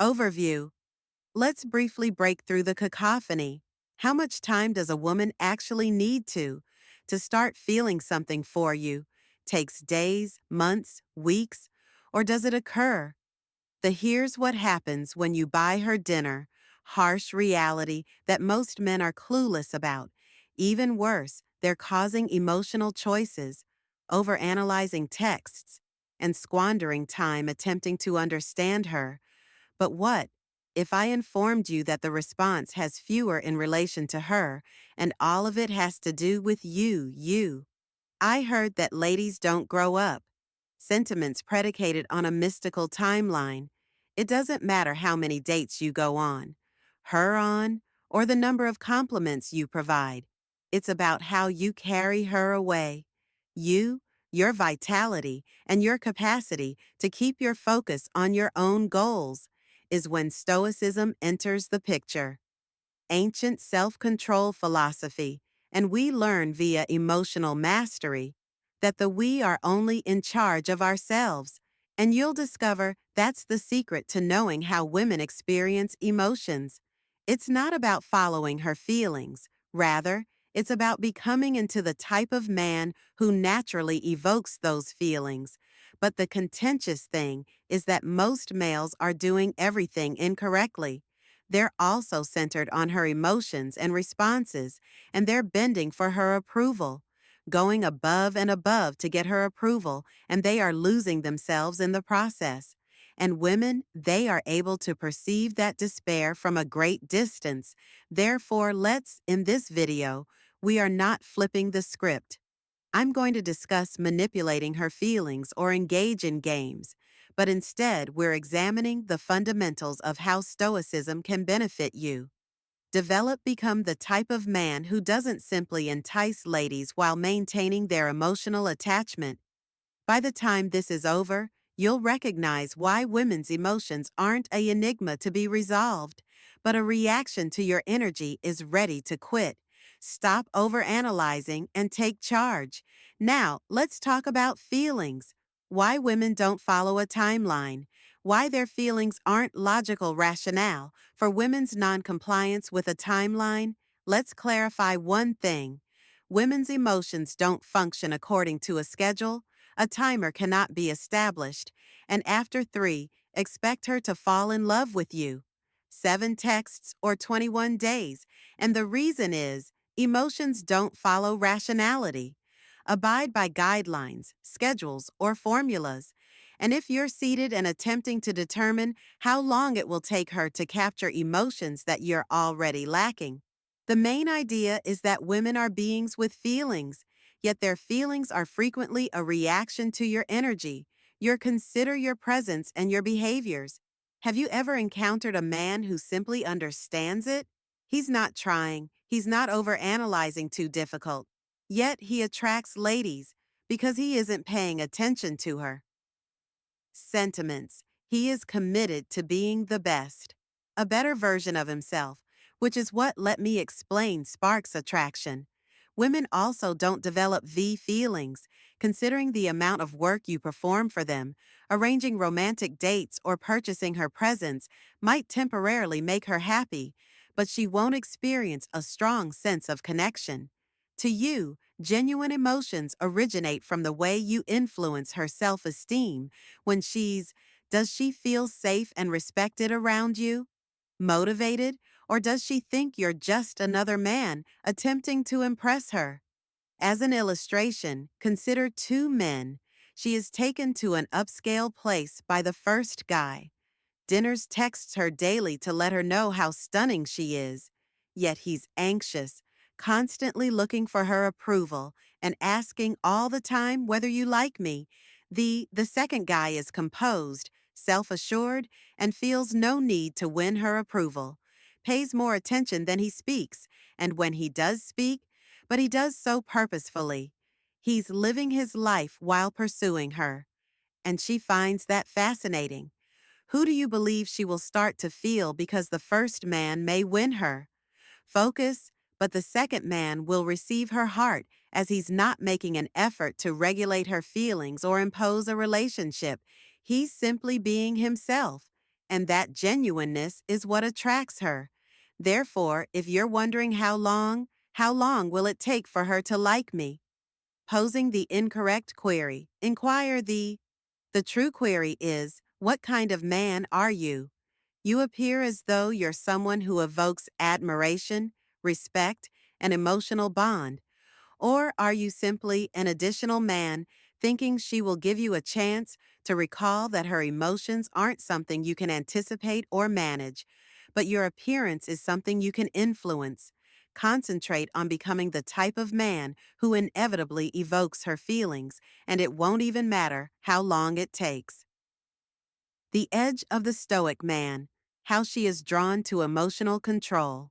Overview. Let's briefly break through the cacophony. How much time does a woman actually need to start feeling something for you? Takes days, months, weeks, or does it occur? The here's what happens when you buy her dinner. Harsh reality that most men are clueless about. Even worse, they're causing emotional choices, overanalyzing texts, and squandering time attempting to understand her. But what if I informed you that the response has fewer in relation to her, and all of it has to do with you? I heard that ladies don't grow up. Sentiments predicated on a mystical timeline. It doesn't matter how many dates you go on, or the number of compliments you provide. It's about how you carry her away. You, your vitality, and your capacity to keep your focus on your own goals is when Stoicism enters the picture. Ancient self-control philosophy, and we learn via emotional mastery that the we are only in charge of ourselves, and you'll discover that's the secret to knowing how women experience emotions. It's not about following her feelings. Rather, it's about becoming into the type of man who naturally evokes those feelings. But the contentious thing is that most males are doing everything incorrectly. They're also centered on her emotions and responses, and they're bending for her approval, going above and above to get her approval, and they are losing themselves in the process. And women, they are able to perceive that despair from a great distance. Therefore, in this video, we are not flipping the script. I'm going to discuss manipulating her feelings or engage in games, but instead we're examining the fundamentals of how Stoicism can benefit you. Become the type of man who doesn't simply entice ladies while maintaining their emotional attachment. By the time this is over, you'll recognize why women's emotions aren't an enigma to be resolved, but a reaction to your energy is ready to quit. Stop overanalyzing and take charge. Now, let's talk about feelings. Why women don't follow a timeline. Why their feelings aren't logical rationale. For women's noncompliance with a timeline, let's clarify one thing. Women's emotions don't function according to a schedule. A timer cannot be established, and after 3, expect her to fall in love with you. 7 texts or 21 days, and the reason is emotions don't follow rationality. Abide by guidelines, schedules, or formulas. And if you're seated and attempting to determine how long it will take her to capture emotions that you're already lacking, the main idea is that women are beings with feelings, yet their feelings are frequently a reaction to your energy. Consider your presence and your behaviors. Have you ever encountered a man who simply understands it? He's not trying, he's not overanalyzing too difficult. Yet he attracts ladies because he isn't paying attention to her sentiments. He is committed to being the best, a better version of himself, which is what let me explain sparks attraction. Women also don't develop V feelings, considering the amount of work you perform for them. Arranging romantic dates or purchasing her presents might temporarily make her happy, but she won't experience a strong sense of connection. To you, genuine emotions originate from the way you influence her self-esteem when does she feel safe and respected around you? Motivated? Or does she think you're just another man attempting to impress her? As an illustration, consider 2 men. She is taken to an upscale place by the first guy. Dinners texts her daily to let her know how stunning she is. Yet he's anxious, constantly looking for her approval and asking all the time whether you like me. The second guy is composed, self-assured, and feels no need to win her approval. Pays more attention than he speaks, and when he does speak, but he does so purposefully. He's living his life while pursuing her, and she finds that fascinating. Who do you believe she will start to feel because the first man may win her? Focus, but the second man will receive her heart as he's not making an effort to regulate her feelings or impose a relationship. He's simply being himself. And that genuineness is what attracts her. Therefore, if you're wondering how long will it take for her to like me? Posing the incorrect query, inquire the true query is, what kind of man are you? You appear as though you're someone who evokes admiration, respect, and emotional bond. Or are you simply an additional man thinking she will give you a chance to recall that her emotions aren't something you can anticipate or manage, but your appearance is something you can influence? Concentrate on becoming the type of man who inevitably evokes her feelings, and it won't even matter how long it takes. The edge of the Stoic man, how she is drawn to emotional control.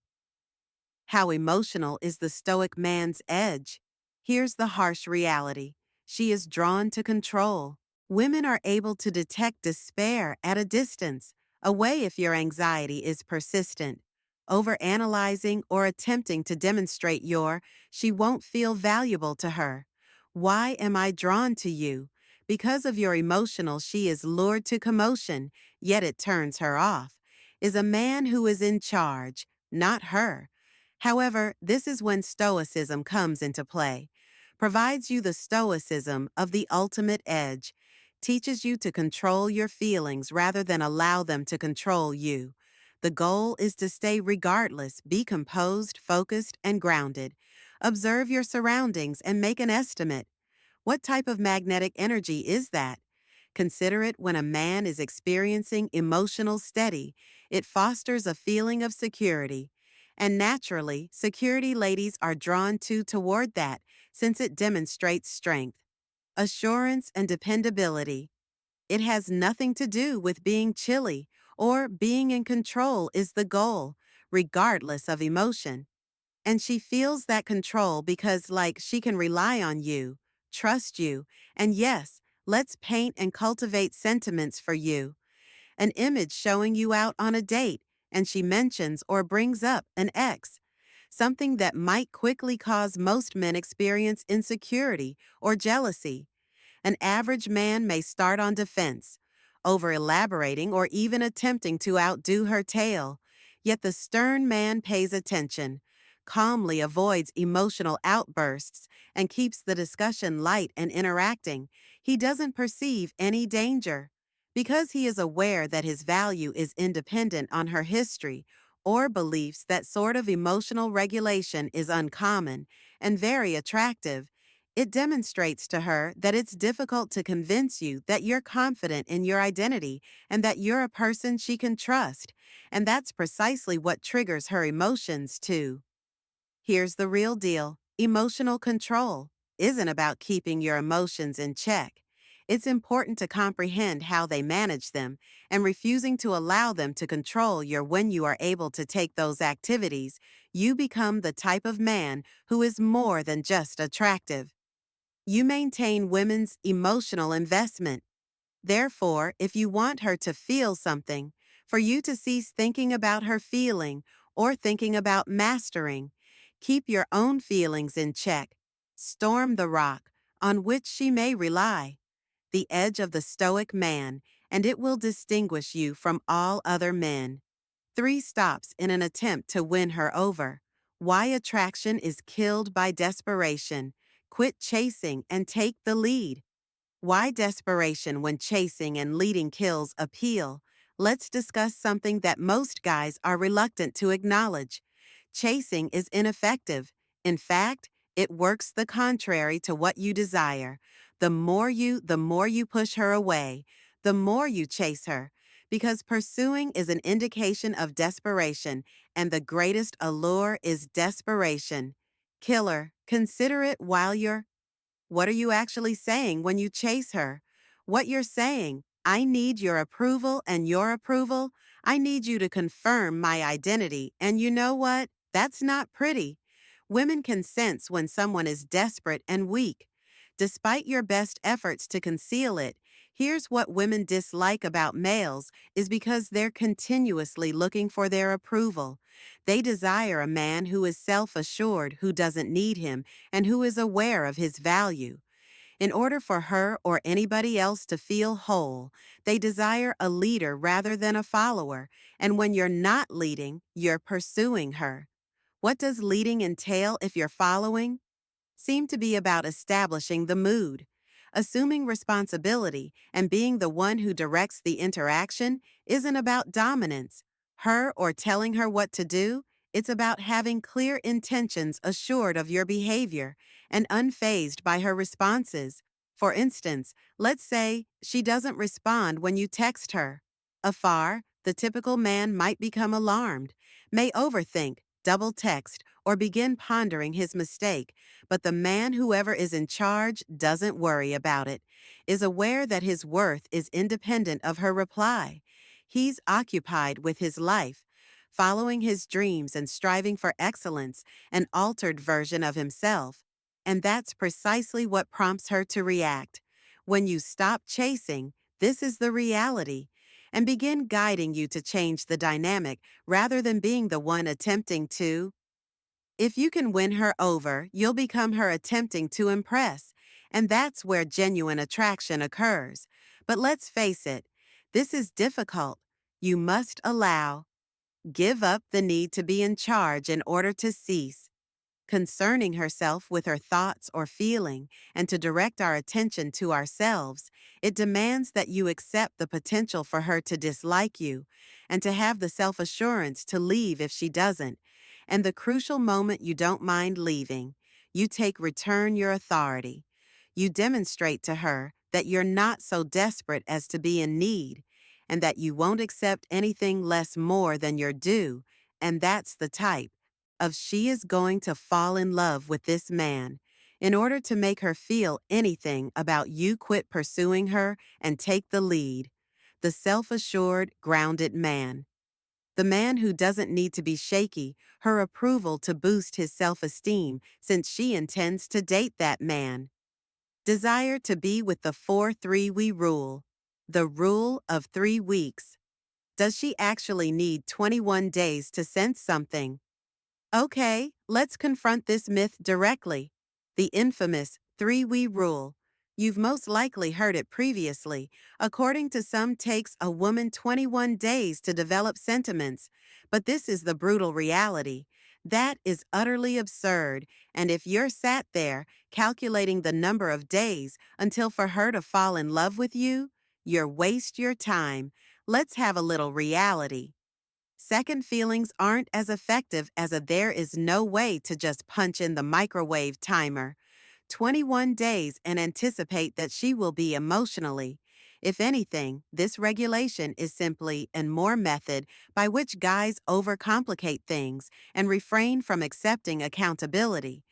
How emotional is the Stoic man's edge? Here's the harsh reality. She is drawn to control. Women are able to detect despair at a distance, away if your anxiety is persistent. Overanalyzing or attempting to demonstrate she won't feel valuable to her. Why am I drawn to you? Because of your emotional, she is lured to commotion, yet it turns her off. Is a man who is in charge, not her. However, this is when Stoicism comes into play. Provides you the stoicism of the ultimate edge, teaches you to control your feelings rather than allow them to control you. The goal is to stay regardless, be composed, focused, and grounded. Observe your surroundings and make an estimate. What type of magnetic energy is that? Consider it when a man is experiencing emotional steady. It fosters a feeling of security. And naturally, security ladies are drawn toward that since it demonstrates strength, assurance, and dependability. It has nothing to do with being chilly or being in control is the goal, regardless of emotion. And she feels that control because, like, she can rely on you, trust you, and yes, let's paint and cultivate sentiments for you. An image showing you out on a date, and she mentions or brings up an ex. Something that might quickly cause most men experience insecurity or jealousy. An average man may start on defense, over elaborating or even attempting to outdo her tale. Yet the stern man pays attention, calmly avoids emotional outbursts, and keeps the discussion light and interacting. He doesn't perceive any danger. Because he is aware that his value is independent on her history or beliefs, that sort of emotional regulation is uncommon and very attractive. It demonstrates to her that it's difficult to convince you that you're confident in your identity and that you're a person she can trust. And that's precisely what triggers her emotions, too. Here's the real deal. Emotional control isn't about keeping your emotions in check. It's important to comprehend how they manage them and refusing to allow them to control your when you are able to take those activities, you become the type of man who is more than just attractive. You maintain women's emotional investment. Therefore, if you want her to feel something, for you to cease thinking about her feeling or thinking about mastering, keep your own feelings in check. Storm the rock on which she may rely, the edge of the Stoic man, and it will distinguish you from all other men. 3 stops in an attempt to win her over. Why attraction is killed by desperation. Quit chasing and take the lead. Why desperation when chasing and leading kills appeal? Let's discuss something that most guys are reluctant to acknowledge. Chasing is ineffective. In fact, it works the contrary to what you desire. The more you push her away, the more you chase her. Because pursuing is an indication of desperation, and the greatest allure is desperation. Killer, consider it while you're what are you actually saying when you chase her? What you're saying, I need your approval and your approval. I need you to confirm my identity. And you know what? That's not pretty. Women can sense when someone is desperate and weak. Despite your best efforts to conceal it, here's what women dislike about males is because they're continuously looking for their approval. They desire a man who is self-assured, who doesn't need him, and who is aware of his value. In order for her or anybody else to feel whole, they desire a leader rather than a follower, and when you're not leading, you're pursuing her. What does leading entail if you're following? Seem to be about establishing the mood. Assuming responsibility and being the one who directs the interaction isn't about dominance, her or telling her what to do. It's about having clear intentions assured of your behavior and unfazed by her responses. For instance, let's say she doesn't respond when you text her. Afar, the typical man might become alarmed, may overthink, double text, or begin pondering his mistake, but the man, whoever is in charge, doesn't worry about it, is aware that his worth is independent of her reply. He's occupied with his life, following his dreams and striving for excellence, an altered version of himself. And that's precisely what prompts her to react. When you stop chasing, this is the reality, and begin guiding you to change the dynamic rather than being the one attempting to. If you can win her over, you'll become her attempting to impress, and that's where genuine attraction occurs. But let's face it, this is difficult. You must give up the need to be in charge in order to cease concerning herself with her thoughts or feeling, and to direct our attention to ourselves. It demands that you accept the potential for her to dislike you and to have the self-assurance to leave if she doesn't. And the crucial moment you don't mind leaving, you return your authority. You demonstrate to her that you're not so desperate as to be in need, and that you won't accept anything less more than your due, and that's the type of she is going to fall in love with this man. In order to make her feel anything about you, quit pursuing her and take the lead. The self-assured, grounded man. The man who doesn't need to be shaky, her approval to boost his self-esteem, since she intends to date that man. Desire to be with the 4-3 rule. The rule of 3 weeks. Does she actually need 21 days to sense something? Okay, let's confront this myth directly. The infamous 3-we rule. You've most likely heard it previously. According to some, takes a woman 21 days to develop sentiments. But this is the brutal reality. That is utterly absurd, and if you're sat there calculating the number of days until for her to fall in love with you, you're waste your time. Let's have a little reality. Second feelings aren't as effective as a there is no way to just punch in the microwave timer. 21 days and anticipate that she will be emotionally. If anything, this regulation is simply a more method by which guys overcomplicate things and refrain from accepting accountability.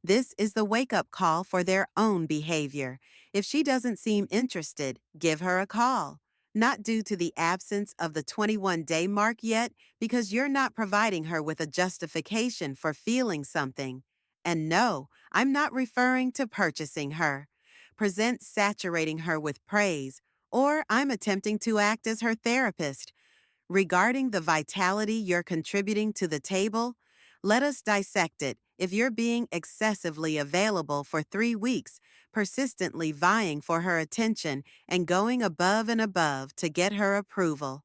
This is the wake-up call for their own behavior. If she doesn't seem interested, give her a call. Not due to the absence of the 21-day mark yet, because you're not providing her with a justification for feeling something. And no, I'm not referring to purchasing her. Present saturating her with praise, or I'm attempting to act as her therapist. Regarding the vitality you're contributing to the table, let us dissect it. If you're being excessively available for 3 weeks, persistently vying for her attention and going above and above to get her approval,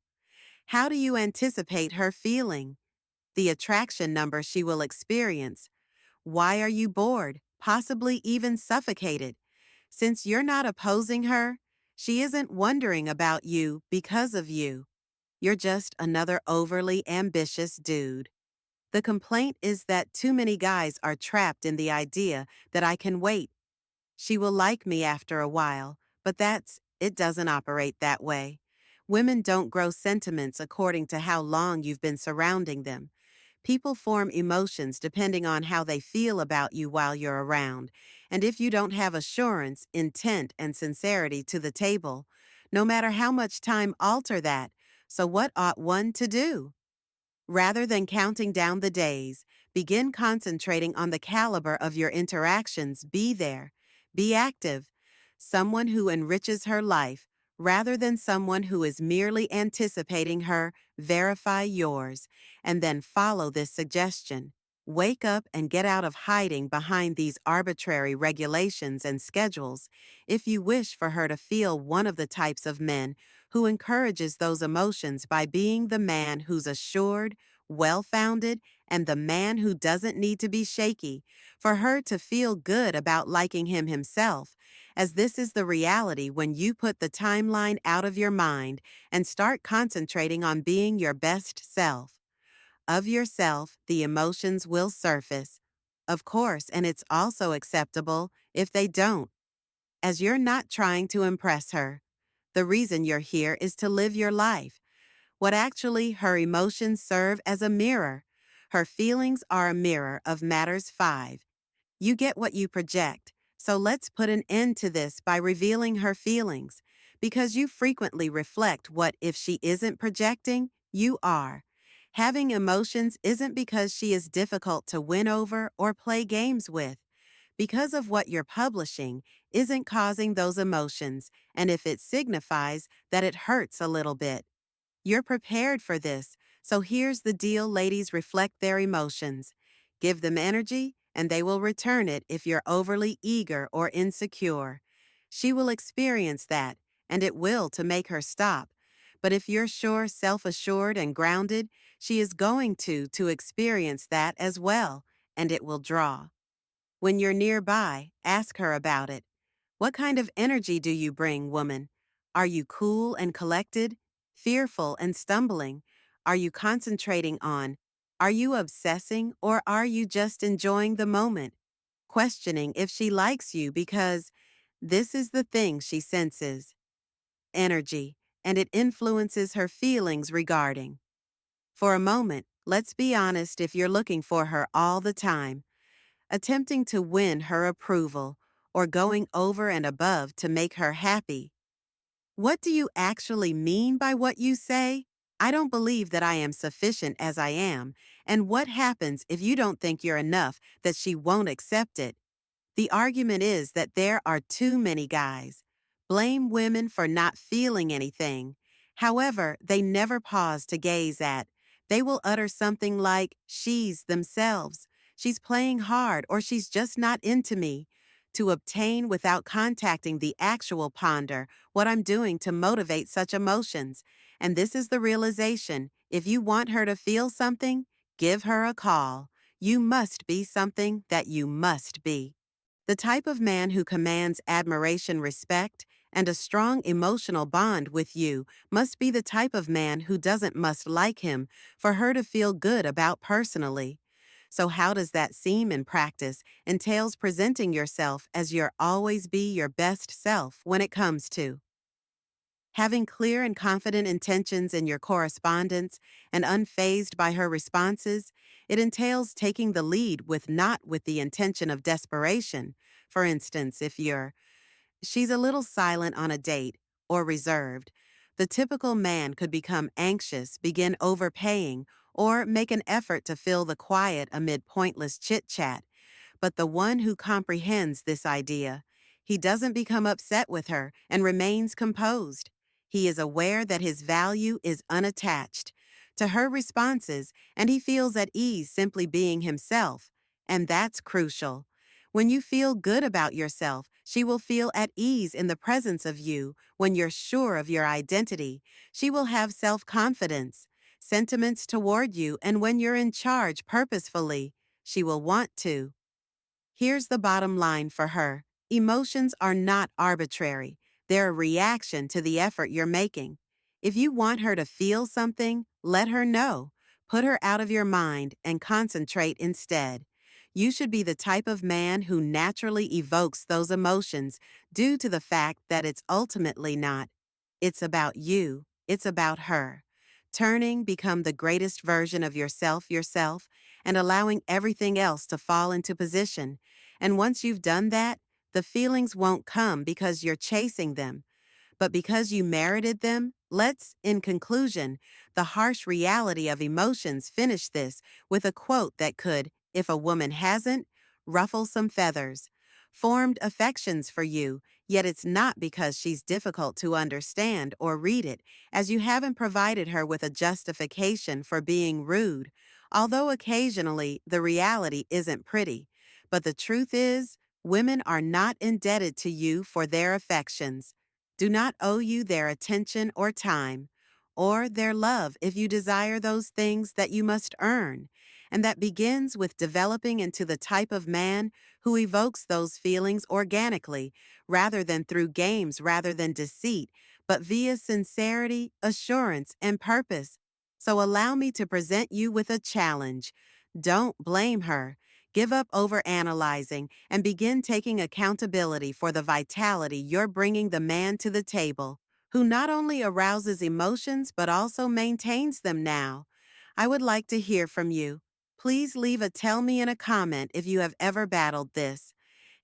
how do you anticipate her feeling? The attraction number she will experience. Why are you bored, possibly even suffocated? Since you're not opposing her, she isn't wondering about you because of you. You're just another overly ambitious dude. The complaint is that too many guys are trapped in the idea that I can wait. She will like me after a while, but it doesn't operate that way. Women don't grow sentiments according to how long you've been surrounding them. People form emotions depending on how they feel about you while you're around, and if you don't have assurance, intent, and sincerity to the table, no matter how much time alter that, so what ought one to do? Rather than counting down the days, begin concentrating on the caliber of your interactions. Be there. Be active. Someone who enriches her life, rather than someone who is merely anticipating her. Verify yours, and then follow this suggestion. Wake up and get out of hiding behind these arbitrary regulations and schedules if you wish for her to feel one of the types of men who encourages those emotions by being the man who's assured, well-founded, and the man who doesn't need to be shaky, for her to feel good about liking him himself, as this is the reality when you put the timeline out of your mind and start concentrating on being your best self. Of yourself, the emotions will surface. Of course, and it's also acceptable if they don't, as you're not trying to impress her. The reason you're here is to live your life. What actually her emotions serve as a mirror. Her feelings are a mirror of matters 5. You get what you project, so let's put an end to this by revealing her feelings, because you frequently reflect what if she isn't projecting, you are. Having emotions isn't because she is difficult to win over or play games with. Because of what you're publishing isn't causing those emotions, and if it signifies that it hurts a little bit. You're prepared for this, so here's the deal, ladies: reflect their emotions. Give them energy, and they will return it if you're overly eager or insecure. She will experience that, and it will to make her stop. But if you're sure, self-assured, and grounded, she is going to experience that as well, and it will draw. When you're nearby, ask her about it. What kind of energy do you bring, woman? Are you cool and collected? Fearful and stumbling? Are you concentrating on? Are you obsessing, or are you just enjoying the moment? Questioning if she likes you, because this is the thing she senses: energy, and it influences her feelings regarding. For a moment, let's be honest: if you're looking for her all the time, attempting to win her approval, or going over and above to make her happy. What do you actually mean by what you say? I don't believe that I am sufficient as I am, and what happens if you don't think you're enough, that she won't accept it? The argument is that there are too many guys. Blame women for not feeling anything. However, they never pause to gaze at. They will utter something like, she's themselves. She's playing hard, or she's just not into me. To obtain without contacting the actual ponder what I'm doing to motivate such emotions. And this is the realization: if you want her to feel something, give her a call. You must be something that you must be. The type of man who commands admiration, respect, and a strong emotional bond with you must be the type of man who doesn't must like him for her to feel good about personally. So how does that seem in practice? Entails presenting yourself as your always be your best self when it comes to having clear and confident intentions in your correspondence and unfazed by her responses. It entails taking the lead with not with the intention of desperation. For instance, if she's a little silent on a date or reserved, the typical man could become anxious, begin overpaying, or make an effort to fill the quiet amid pointless chit-chat. But the one who comprehends this idea, he doesn't become upset with her and remains composed. He is aware that his value is unattached to her responses, and he feels at ease simply being himself. And that's crucial. When you feel good about yourself, she will feel at ease in the presence of you. When you're sure of your identity, she will have self-confidence, sentiments toward you, and when you're in charge purposefully, she will want to. Here's the bottom line for her: emotions are not arbitrary. They're a reaction to the effort you're making. If you want her to feel something, let her know. Put her out of your mind and concentrate instead. You should be the type of man who naturally evokes those emotions due to the fact that it's ultimately not. It's about you. It's about her. Turning, become the greatest version of yourself, and allowing everything else to fall into position. And once you've done that, the feelings won't come because you're chasing them, but because you merited them. Let's, in conclusion, the harsh reality of emotions, finish this with a quote that could, if a woman hasn't, ruffle some feathers. Formed affections for you, yet it's not because she's difficult to understand or read it, as you haven't provided her with a justification for being rude. Although occasionally the reality isn't pretty, but the truth is, women are not indebted to you for their affections, do not owe you their attention or time, or their love if you desire those things that you must earn. And that begins with developing into the type of man who evokes those feelings organically, rather than through games, rather than deceit, but via sincerity, assurance, and purpose. So allow me to present you with a challenge. Don't blame her. Give up overanalyzing and begin taking accountability for the vitality you're bringing the man to the table, who not only arouses emotions but also maintains them now. I would like to hear from you. Please leave a tell me in a comment if you have ever battled this.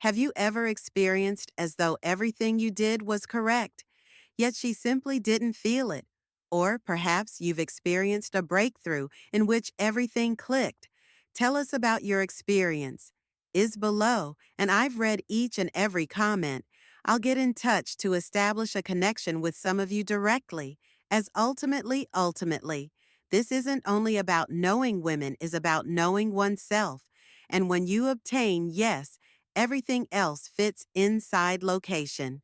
Have you ever experienced as though everything you did was correct, yet she simply didn't feel it? Or perhaps you've experienced a breakthrough in which everything clicked. Tell us about your experience. Is below, and I've read each and every comment. I'll get in touch to establish a connection with some of you directly, as ultimately, this isn't only about knowing women, is about knowing oneself. And when you obtain yes, everything else fits inside location.